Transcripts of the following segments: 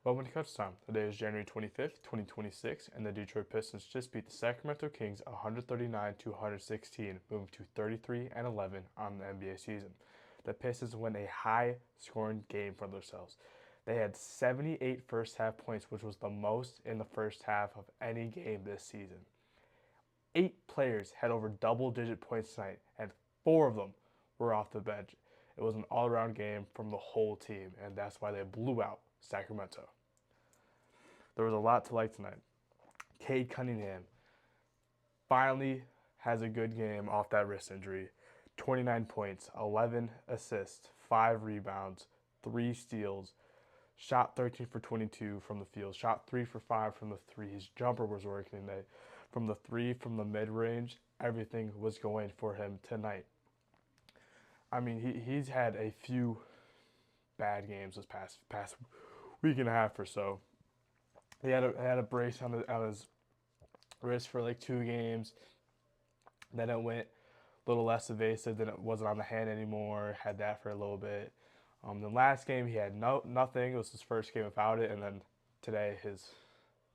Welcome to Kutch time. Today is January 25th, 2026, and the Detroit Pistons just beat the Sacramento Kings 139 to 116, moving to 33 and 11 on the NBA season. The Pistons win a high-scoring game for themselves. They had 78 first-half points, which was the most in the first half of any game this season. 8 players had over double-digit points tonight, and 4 of them were off the bench. It was an all-around game from the whole team, and that's why they blew out Sacramento. There was a lot to like tonight. Cade Cunningham finally has a good game off that wrist injury. 29 points, 11 assists, 5 rebounds, 3 steals, shot 13 for 22 from the field, shot 3 for 5 from the three. His jumper was working tonight. From the three, from the mid range, everything was going for him tonight. I mean, he's had a few bad games this past week and a half or so. He had a brace on his wrist for like 2 games. Then it went a little less evasive. Then it wasn't on the hand anymore. Had that for a little bit. The last game he had nothing. It was his first game without it, and then today his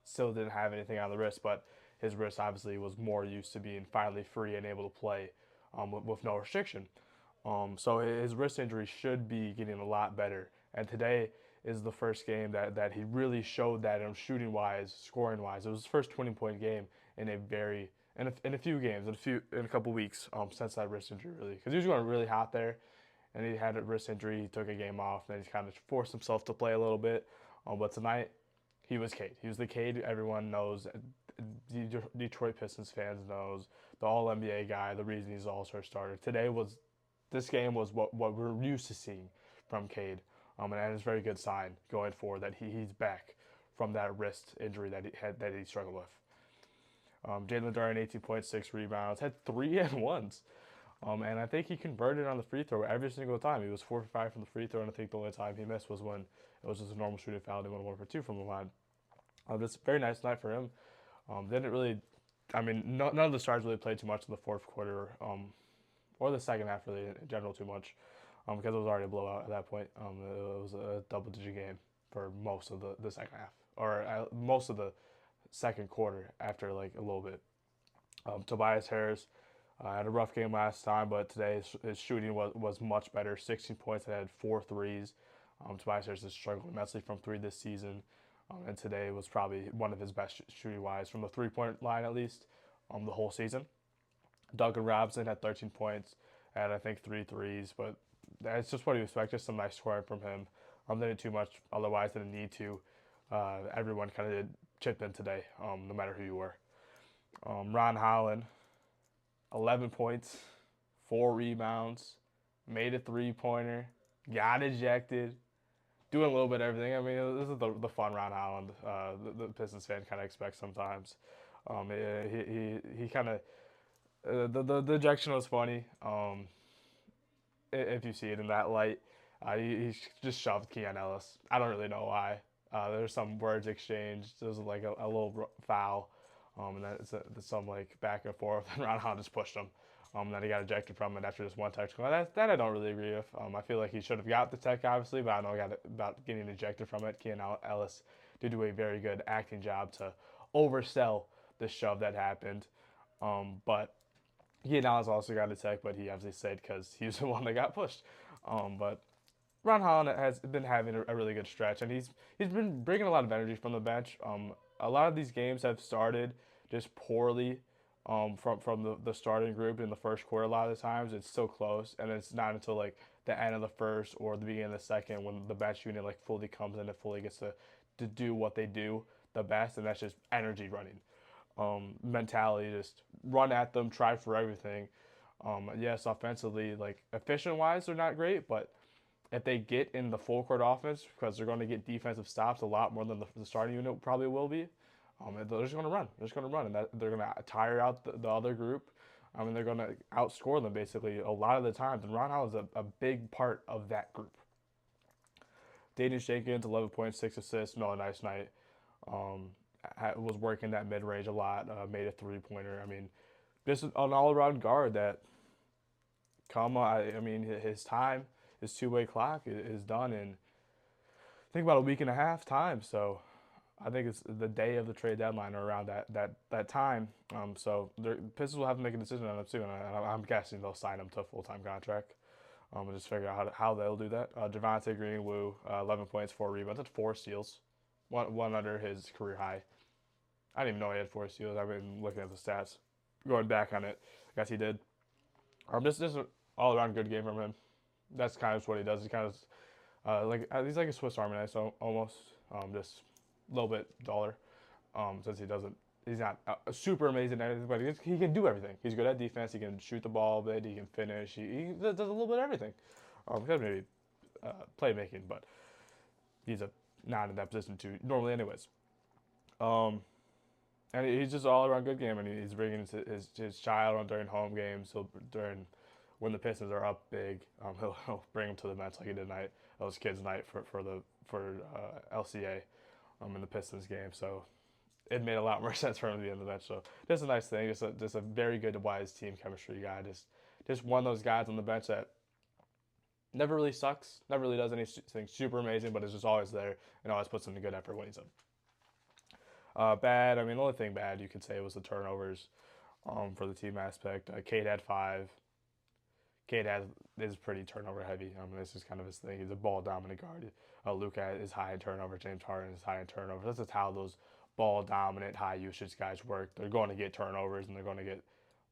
still didn't have anything on the wrist, but his wrist obviously was more used to being finally free and able to play with no restriction. So his wrist injury should be getting a lot better. And today is the first game that he really showed that shooting wise, scoring wise. It was his first 20-point game in a few games, in a couple weeks since that wrist injury really. Because he was going really hot there, and he had a wrist injury. He took a game off, and then he kind of forced himself to play a little bit. But tonight, he was Cade. He was the Cade everyone knows. Detroit Pistons fans knows, the All NBA guy. The reason he's All-Star starter. This game was what we're used to seeing from Cade, and it's a very good sign going forward that he's back from that wrist injury that he struggled with. Jalen Duren, 18.6 rebounds, had 3 and ones. And I think he converted on the free throw every single time. He was 4 for 5 from the free throw, and I think the only time he missed was when it was just a normal shooting foul. He went 1 for 2 from the line. It's a very nice night for him. Didn't really, I mean, none of the stars really played too much in the fourth quarter, or the second half really in general too much, because it was already a blowout at that point. It was a double-digit game for most of the second half, or most of the second quarter after like a little bit. Tobias Harris had a rough game last time, but today his shooting was much better. 16 points, and had 4 threes. Tobias Harris has struggled immensely from 3 this season, and today was probably one of his best shooting wise from the 3-point line at least the whole season. Duncan Robinson had 13 points, had I think 3 threes, but that's just what you expect. Just some nice scoring from him. Didn't too much, otherwise didn't need to. Everyone kind of chipped in today, no matter who you were. Ron Holland, 11 points, 4 rebounds, made a 3-pointer, got ejected, doing a little bit of everything. I mean, this is the fun Ron Holland the Pistons fan kind of expects sometimes. He kind of the ejection was funny. If you see it in that light, he just shoved Keon Ellis. I don't really know why. There's some words exchanged. There was like a little foul, and then it's some like back and forth. And Ron Holland just pushed him. Then he got ejected from it after just one technical. That I don't really agree with. I feel like he should have got the tech, obviously, but I don't know about getting ejected from it. Keon Ellis did do a very good acting job to oversell the shove that happened. But Keon Ellis also got a tech, but he obviously said because he was the one that got pushed. But Ron Holland has been having a really good stretch, and he's been bringing a lot of energy from the bench. A lot of these games have started just poorly from the starting group in the first quarter. A lot of the times it's so close, and it's not until like the end of the first or the beginning of the second when the bench unit like fully comes in and fully gets to do what they do the best, and that's just energy running. Mentality, just run at them, try for everything. Yes, offensively, like efficient wise, they're not great, but if they get in the full court offense, because they're going to get defensive stops a lot more than the starting unit probably will be, they're just going to run. They're just going to run, and they're going to tire out the other group. They're going to outscore them basically a lot of the times, and Ron Howell's a big part of that group. Dayton Jenkins, 11.6 assists, another nice night. Was working that mid range a lot, made a 3-pointer. I mean, just an all around guard that, his time, his 2-way clock is done, and think about a week and a half time. So I think it's the day of the trade deadline or around that time. So the Pistons will have to make a decision on it too, and I'm guessing they'll sign him to a full time contract. And just figure out how they'll do that. Javante Green, 11 points, 4 rebounds, that's 4 steals, one under his career high. I didn't even know he had 4 steals. I've been looking at the stats, going back on it. I guess he did. This is an all around good game from him. That's kind of what he does. He kind of he's like a Swiss Army knife, so almost just a little bit duller. Since he's not super amazing at anything, but he can do everything. He's good at defense. He can shoot the ball a bit. He can finish. He does a little bit of everything. Maybe playmaking, but he's not in that position to normally, anyways. Um, and he's just all around good game, and he's bringing his child on during home games. So during when the Pistons are up big, he'll bring him to the Mets like he did tonight. That was kids' night for LCA in the Pistons game. So it made a lot more sense for him to be on the bench. So just a nice thing, just a very good, wise team chemistry guy. Just one of those guys on the bench that never really sucks, never really does anything super amazing, but is just always there and always puts in a good effort when he's up. Bad. I mean, the only thing bad you could say was the turnovers for the team aspect. Cade had 5. Is pretty turnover heavy. This is kind of his thing. He's a ball dominant guard. Luka is high in turnover. James Harden is high in turnover. This is how those ball dominant, high usage guys work. They're going to get turnovers and they're going to get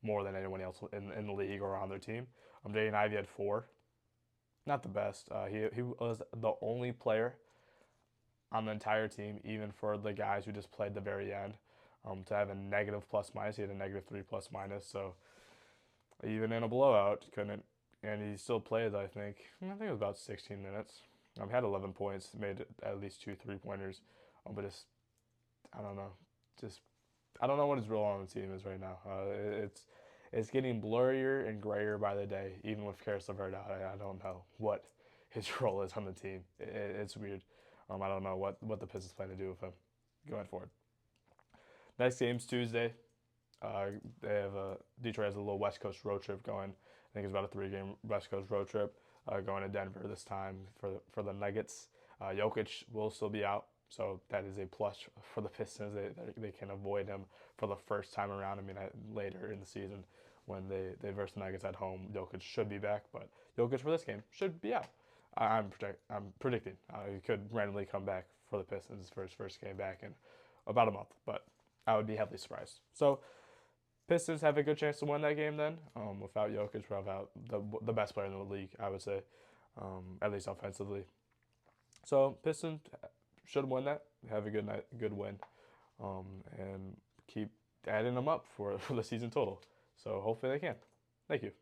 more than anyone else in the league or on their team. Jaden Ivey had 4. Not the best. He was the only player on the entire team, even for the guys who just played the very end, to have a negative plus minus. He had a -3 plus minus. So even in a blowout, couldn't, and he still played. I think it was about 16 minutes. He had 11 points, made at least 2 3-pointers, but I don't know, I don't know what his role on the team is right now. It's getting blurrier and grayer by the day. Even with Caris LeVert out, I don't know what his role is on the team. It's weird. I don't know what the Pistons plan to do with him going forward. Next game's Tuesday. They have Detroit has a little West Coast road trip going. I think it's about a 3-game West Coast road trip going to Denver this time for the Nuggets. Jokic will still be out, so that is a plus for the Pistons. They can avoid him for the first time around. I mean, later in the season when they verse the Nuggets at home, Jokic should be back, but Jokic for this game should be out. I'm predicting he could randomly come back for the Pistons for his first game back in about a month, but I would be heavily surprised. So Pistons have a good chance to win that game then, without Jokic, without the best player in the league, I would say, at least offensively. So Pistons should win that, have a good win, and keep adding them up for the season total. So hopefully they can. Thank you.